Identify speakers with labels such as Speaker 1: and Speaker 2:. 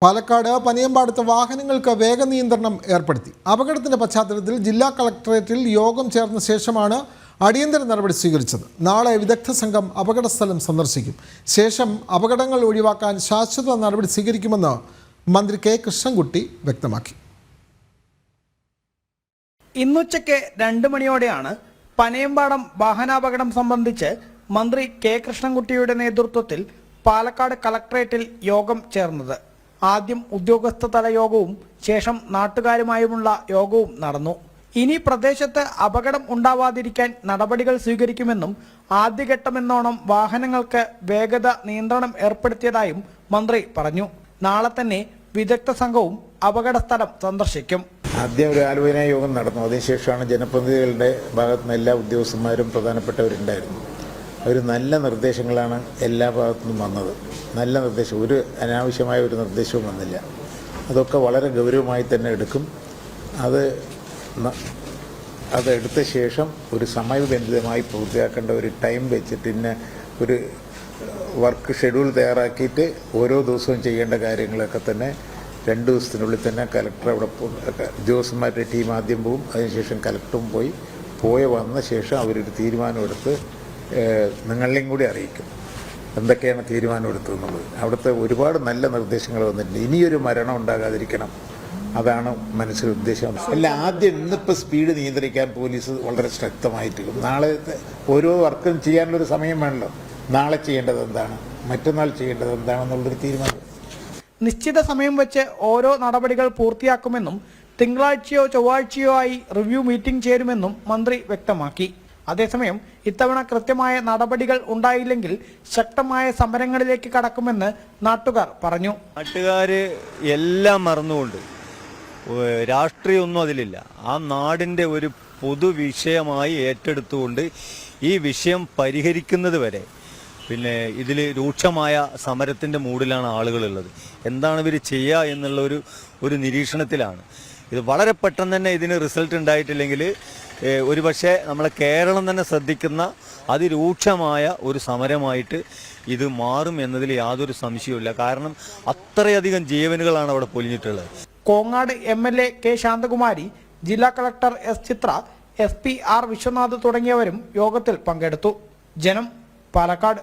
Speaker 1: പാലക്കാട് പനിയമ്പാടത്ത് വാഹനങ്ങൾക്ക് വേഗനിയന്ത്രണം ഏർപ്പെടുത്തി. അപകടത്തിന്റെ പശ്ചാത്തലത്തിൽ ജില്ലാ കളക്ടറേറ്റിൽ യോഗം ചേർന്ന ശേഷമാണ് അടിയന്തര നടപടി സ്വീകരിച്ചത്. നാളെ വിദഗ്ധ സംഘം അപകടസ്ഥലം സന്ദർശിക്കും. ശേഷം അപകടങ്ങൾ ഒഴിവാക്കാൻ ശാശ്വത നടപടി സ്വീകരിക്കുമെന്ന് മന്ത്രി കെ കൃഷ്ണൻകുട്ടി വ്യക്തമാക്കി.
Speaker 2: ഇന്നുച്ചയ്ക്ക് 2 മണിയോടെയാണ് പനയമ്പാടം വാഹനാപകടം സംബന്ധിച്ച് മന്ത്രി കെ കൃഷ്ണൻകുട്ടിയുടെ നേതൃത്വത്തിൽ പാലക്കാട് കളക്ടറേറ്റിൽ യോഗം ചേർന്നത്. ആദ്യം ഉദ്യോഗസ്ഥ തല യോഗവും ശേഷം നാട്ടുകാരുമായുമുള്ള യോഗവും നടന്നു. ഇനി പ്രദേശത്ത് അപകടം ഉണ്ടാവാതിരിക്കാൻ നടപടികൾ സ്വീകരിക്കുമെന്നും ആദ്യഘട്ടമെന്നോണം വാഹനങ്ങൾക്ക് വേഗത നിയന്ത്രണം ഏർപ്പെടുത്തിയതായും മന്ത്രി പറഞ്ഞു. നാളെ തന്നെ വിദഗ്ധ സംഘവും അപകട സ്ഥലം സന്ദർശിക്കും.
Speaker 3: ആദ്യം ഒരു ആലോചനാ യോഗം നടന്നു. അതിനുശേഷമാണ് ജനപ്രതിനിധികളുടെ ഭാഗത്തു നിന്ന് എല്ലാ ഉദ്യോഗസ്ഥന്മാരും പ്രധാനപ്പെട്ടവരുണ്ടായിരുന്നു. ഒരു നല്ല നിർദ്ദേശങ്ങളാണ് എല്ലാ ഭാഗത്തു നിന്നും വന്നത്. നല്ല നിർദ്ദേശം, ഒരു അനാവശ്യമായ ഒരു നിർദ്ദേശവും വന്നില്ല. അതൊക്കെ വളരെ ഗൗരവമായി തന്നെ എടുക്കും. അതെടുത്ത ശേഷം ഒരു സമയബന്ധിതമായി പൂർത്തിയാക്കേണ്ട ഒരു ടൈം വെച്ചിട്ട് ഇന്ന ഒരു വർക്ക് ഷെഡ്യൂൾ തയ്യാറാക്കിയിട്ട് ഓരോ ദിവസവും ചെയ്യേണ്ട കാര്യങ്ങളൊക്കെ തന്നെ 2 ദിവസത്തിനുള്ളിൽ തന്നെ കലക്ടർ അവിടെ ഉദ്യോഗസ്ഥന്മാരുടെ ടീം ആദ്യം പോവും. അതിനുശേഷം കലക്ടറും വന്ന ശേഷം അവരൊരു തീരുമാനമെടുത്ത് നിങ്ങളെയും കൂടി അറിയിക്കും എന്തൊക്കെയാണ് തീരുമാനമെടുത്തതെന്നുള്ളത്. അവിടുത്തെ ഒരുപാട് നല്ല നിർദ്ദേശങ്ങൾ വന്നിട്ടുണ്ട്. ഇനിയൊരു മരണം ഉണ്ടാകാതിരിക്കണം, അതാണ് മനസ്സിൽ ഉദ്ദേശം. അല്ല, ആദ്യം ഇന്നിപ്പോൾ സ്പീഡ് നിയന്ത്രിക്കാൻ പോലീസ് വളരെ ശക്തമായിട്ട് നാളെ ഓരോ വർക്കും ചെയ്യാനുള്ളൊരു സമയം വേണമല്ലോ. നാളെ ചെയ്യേണ്ടത് എന്താണ്, മറ്റന്നാൾ ചെയ്യേണ്ടത് എന്താണെന്നുള്ളൊരു തീരുമാനം.
Speaker 2: നിശ്ചിത സമയം വെച്ച് ഓരോ നടപടികൾ പൂർത്തിയാക്കുമെന്നും തിങ്കളാഴ്ചയോ ചൊവ്വാഴ്ചയോ ആയി റിവ്യൂ മീറ്റിംഗ് ചേരുമെന്നും മന്ത്രി വ്യക്തമാക്കി. അതേസമയം ഇത്തവണ കൃത്യമായ നടപടികൾ ഉണ്ടായില്ലെങ്കിൽ ശക്തമായ സമരങ്ങളിലേക്ക് കടക്കുമെന്ന് നാട്ടുകാർ പറഞ്ഞു.
Speaker 4: നാട്ടുകാര് എല്ലാം മറന്നുകൊണ്ട് രാഷ്ട്രീയമൊന്നും അതിലില്ല. ആ നാടിൻ്റെ ഒരു പൊതുവിഷയമായി ഏറ്റെടുത്തുകൊണ്ട് ഈ വിഷയം പരിഹരിക്കുന്നത് വരെ പിന്നെ ഇതിൽ രൂക്ഷമായ സമരത്തിൻ്റെ മൂഡിലാണ് ആളുകളുള്ളത്. എന്താണ് ഇവർ ചെയ്യുക എന്നുള്ള ഒരു നിരീക്ഷണത്തിലാണ്. ഇത് വളരെ പെട്ടെന്ന് തന്നെ ഇതിന് റിസൾട്ട് ഉണ്ടായിട്ടില്ലെങ്കിൽ ഒരുപക്ഷെ നമ്മളെ കേരളം തന്നെ ശ്രദ്ധിക്കുന്ന അതിരൂക്ഷമായ ഒരു സമരമായിട്ട് ഇത് മാറും എന്നതിൽ യാതൊരു സംശയവുമില്ല. കാരണം അത്രയധികം ജീവനുകളാണ് അവിടെ പൊലിഞ്ഞിട്ടുള്ളത്.
Speaker 2: കോങ്ങാട് MLA കെ ശാന്തകുമാരി, ജില്ലാ കളക്ടർ S ചിത്ര, SP R വിശ്വനാഥ് തുടങ്ങിയവരും യോഗത്തിൽ പങ്കെടുത്തു. ജനം, പാലക്കാട്.